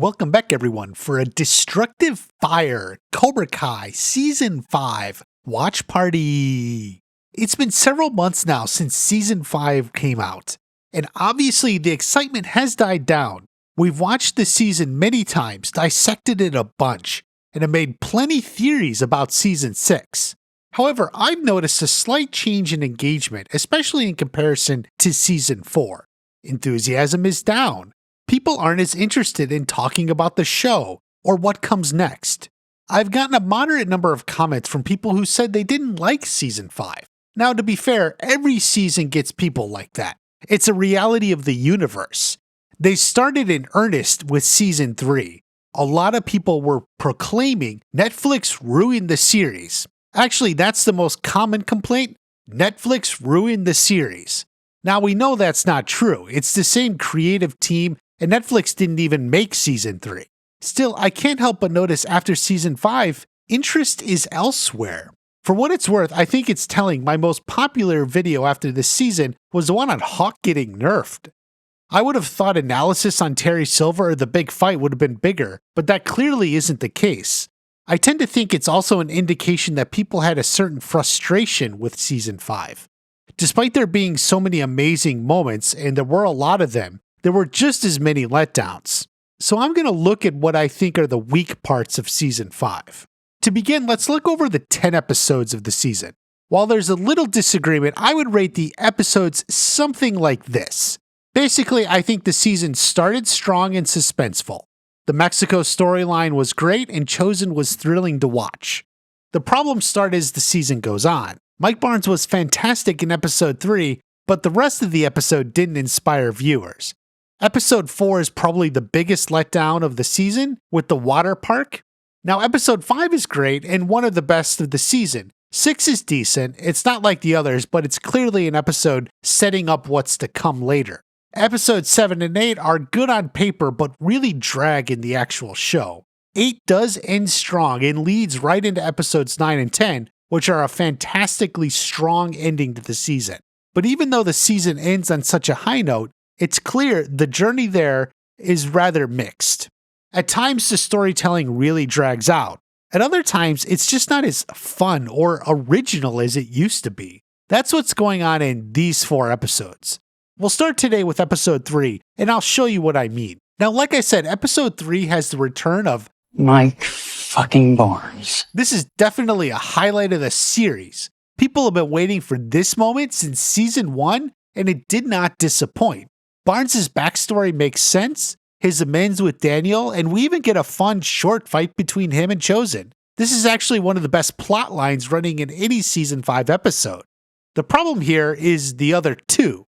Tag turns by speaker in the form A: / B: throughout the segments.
A: Welcome back, everyone, for a destructive fire Cobra Kai Season 5 Watch Party. It's been several months now since Season 5 came out, and obviously the excitement has died down. We've watched the season many times, dissected it a bunch, and have made plenty theories about Season 6. However, I've noticed a slight change in engagement, especially in comparison to Season 4. Enthusiasm is down. People aren't as interested in talking about the show or what comes next. I've gotten a moderate number of comments from people who said they didn't like Season 5. Now, to be fair, every season gets people like that. It's a reality of the universe. They started in earnest with Season 3. A lot of people were proclaiming Netflix ruined the series. Actually, that's the most common complaint. Netflix ruined the series. Now, we know that's not true. It's the same creative team, and Netflix didn't even make Season 3. Still, I can't help but notice after Season 5, interest is elsewhere. For what it's worth, I think it's telling my most popular video after this season was the one on Hawk getting nerfed. I would have thought analysis on Terry Silver or the big fight would have been bigger, but that clearly isn't the case. I tend to think it's also an indication that people had a certain frustration with Season 5. Despite there being so many amazing moments, and there were a lot of them, there were just as many letdowns. So I'm going to look at what I think are the weak parts of Season 5. To begin, let's look over the 10 episodes of the season. While there's a little disagreement, I would rate the episodes something like this. Basically, I think the season started strong and suspenseful. The Mexico storyline was great and Chosen was thrilling to watch. The problems start as the season goes on. Mike Barnes was fantastic in episode 3, but the rest of the episode didn't inspire viewers. Episode 4 is probably the biggest letdown of the season, with the water park. Now, episode 5 is great and one of the best of the season. 6 is decent, it's not like the others, but it's clearly an episode setting up what's to come later. Episodes 7 and 8 are good on paper, but really drag in the actual show. 8 does end strong and leads right into episodes 9 and 10, which are a fantastically strong ending to the season. But even though the season ends on such a high note, it's clear the journey there is rather mixed. At times, the storytelling really drags out. At other times, it's just not as fun or original as it used to be. That's what's going on in these 4 episodes. We'll start today with episode 3, and I'll show you what I mean. Now, like I said, episode 3 has the return of
B: Mike fucking Barnes.
A: This is definitely a highlight of the series. People have been waiting for this moment since season 1, and it did not disappoint. Barnes' backstory makes sense, his amends with Daniel, and we even get a fun short fight between him and Chosen. This is actually one of the best plot lines running in any season 5 episode. The problem here is the other 2.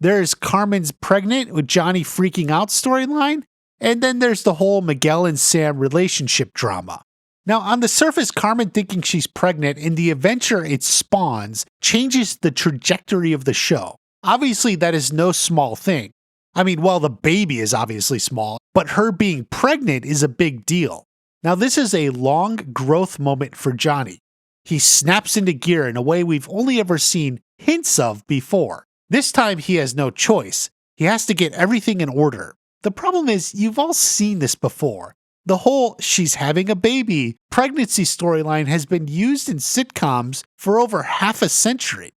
A: There's Carmen's pregnant with Johnny freaking out storyline, and then there's the whole Miguel and Sam relationship drama. Now, on the surface, Carmen thinking she's pregnant and the adventure it spawns changes the trajectory of the show. Obviously, that is no small thing. I mean, well, the baby is obviously small, but her being pregnant is a big deal. Now, this is a long growth moment for Johnny. He snaps into gear in a way we've only ever seen hints of before. This time, he has no choice. He has to get everything in order. The problem is, you've all seen this before. The whole she's having a baby pregnancy storyline has been used in sitcoms for over half a century.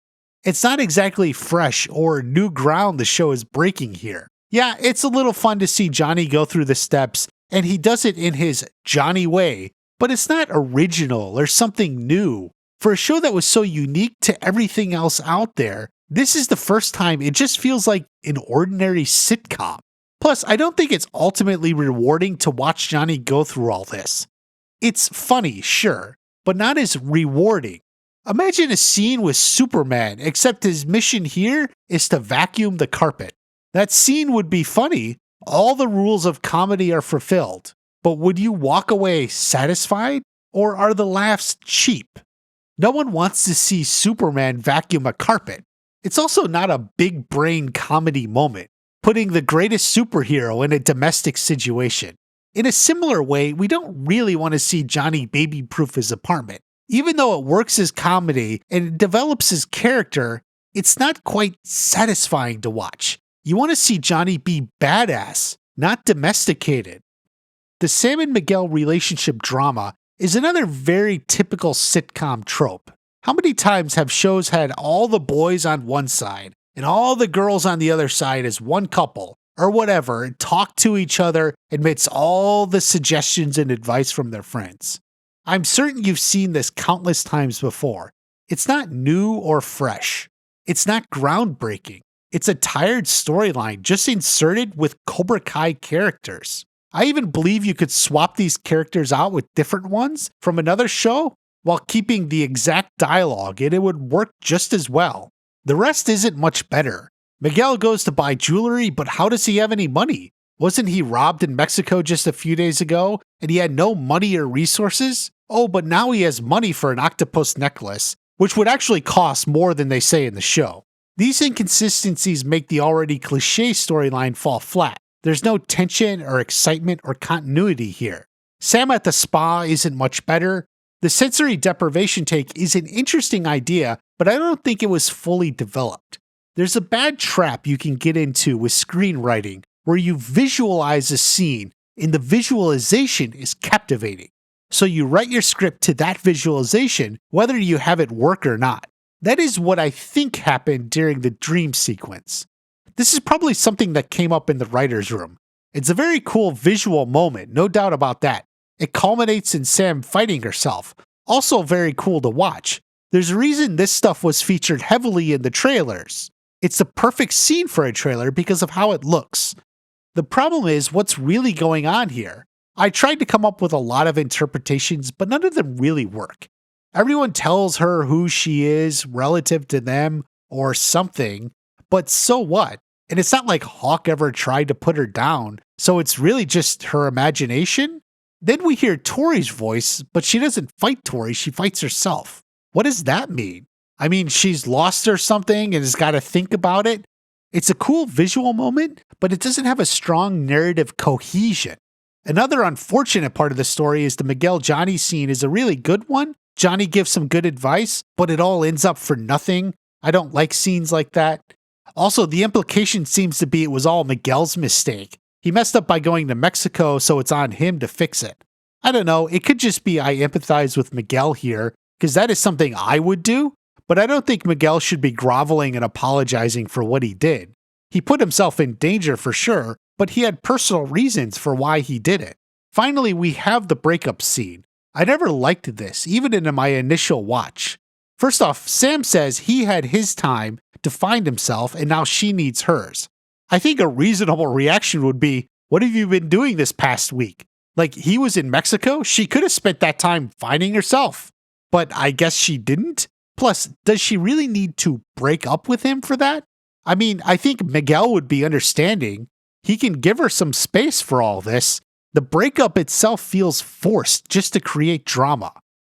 A: It's not exactly fresh or new ground the show is breaking here. Yeah, it's a little fun to see Johnny go through the steps, and he does it in his Johnny way, but it's not original or something new. For a show that was so unique to everything else out there, this is the first time it just feels like an ordinary sitcom. Plus, I don't think it's ultimately rewarding to watch Johnny go through all this. It's funny, sure, but not as rewarding. Imagine a scene with Superman, except his mission here is to vacuum the carpet. That scene would be funny. All the rules of comedy are fulfilled. But would you walk away satisfied? Or are the laughs cheap? No one wants to see Superman vacuum a carpet. It's also not a big brain comedy moment, putting the greatest superhero in a domestic situation. In a similar way, we don't really want to see Johnny baby-proof his apartment. Even though it works as comedy and it develops his character, it's not quite satisfying to watch. You want to see Johnny be badass, not domesticated. the Sam and Miguel relationship drama is another very typical sitcom trope. How many times have shows had all the boys on one side and all the girls on the other side as one couple, or whatever, and talk to each other amidst all the suggestions and advice from their friends? I'm certain you've seen this countless times before. It's not new or fresh. It's not groundbreaking. It's a tired storyline just inserted with Cobra Kai characters. I even believe you could swap these characters out with different ones from another show while keeping the exact dialogue, and it would work just as well. The rest isn't much better. Miguel goes to buy jewelry, but how does he have any money? Wasn't he robbed in Mexico just a few days ago, and he had no money or resources? Oh, but now he has money for an octopus necklace, which would actually cost more than they say in the show. These inconsistencies make the already cliché storyline fall flat. There's no tension or excitement or continuity here. Sam at the spa isn't much better. The sensory deprivation take is an interesting idea, but I don't think it was fully developed. There's a bad trap you can get into with screenwriting where you visualize a scene and the visualization is captivating. So you write your script to that visualization whether you have it work or not. That is what I think happened during the dream sequence. This is probably something that came up in the writer's room. It's a very cool visual moment, no doubt about that. It culminates in Sam fighting herself. Also very cool to watch. There's a reason this stuff was featured heavily in the trailers. It's the perfect scene for a trailer because of how it looks. The problem is what's really going on here. I tried to come up with a lot of interpretations, but none of them really work. Everyone tells her who she is relative to them or something, but so what? And it's not like Hawk ever tried to put her down, so it's really just her imagination? Then we hear Tori's voice, but she doesn't fight Tori, she fights herself. What does that mean? I mean, she's lost or something and has got to think about it? It's a cool visual moment, but it doesn't have a strong narrative cohesion. Another unfortunate part of the story is the Miguel Johnny scene is a really good one. Johnny gives some good advice, but it all ends up for nothing. I don't like scenes like that. Also, the implication seems to be it was all Miguel's mistake. He messed up by going to Mexico, so it's on him to fix it. I don't know, it could just be I empathize with Miguel here, because that is something I would do, but I don't think Miguel should be groveling and apologizing for what he did. He put himself in danger for sure, but he had personal reasons for why he did it. Finally, we have the breakup scene. I never liked this, even in my initial watch. First off, Sam says he had his time to find himself and now she needs hers. I think a reasonable reaction would be, what have you been doing this past week? Like, he was in Mexico? She could have spent that time finding herself. But I guess she didn't? Plus, does she really need to break up with him for that? I mean, I think Miguel would be understanding. He can give her some space for all this. The breakup itself feels forced just to create drama.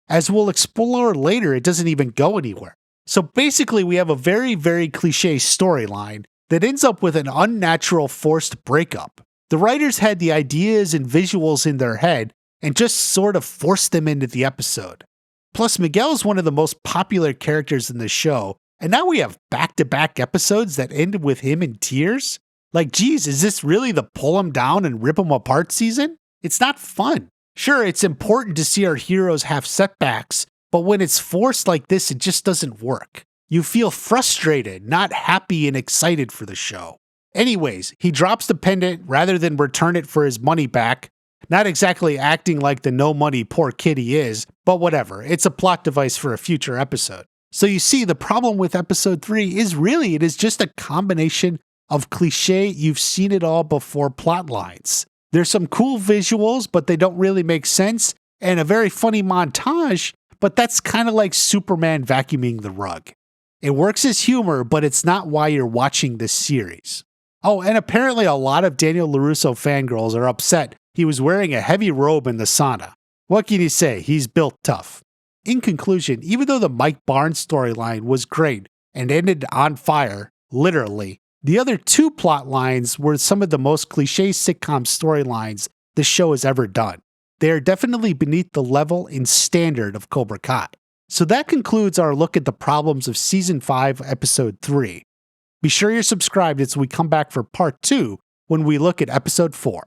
A: As we'll explore later, it doesn't even go anywhere. So basically, we have a very, very cliche storyline that ends up with an unnatural forced breakup. The writers had the ideas and visuals in their head and just sort of forced them into the episode. Plus, Miguel is one of the most popular characters in the show, and now we have back-to-back episodes that end with him in tears? Like, geez, is this really the pull him down and rip him apart season? It's not fun. Sure, it's important to see our heroes have setbacks, but when it's forced like this, it just doesn't work. You feel frustrated, not happy and excited for the show. Anyways, he drops the pendant rather than return it for his money back. Not exactly acting like the no money poor kid he is, but whatever, it's a plot device for a future episode. So you see, the problem with episode 3 is really it is just a combination of cliche, you've seen it all before plot lines. There's some cool visuals, but they don't really make sense, and a very funny montage, but that's kind of like Superman vacuuming the rug. It works as humor, but it's not why you're watching this series. Oh, and apparently a lot of Daniel LaRusso fangirls are upset he was wearing a heavy robe in the sauna. What can you say? He's built tough. In conclusion, even though the Mike Barnes storyline was great and ended on fire, literally, the other two plot lines were some of the most cliche sitcom storylines the show has ever done. They are definitely beneath the level and standard of Cobra Kai. So that concludes our look at the problems of Season 5, Episode 3. Be sure you're subscribed as we come back for Part 2 when we look at Episode 4.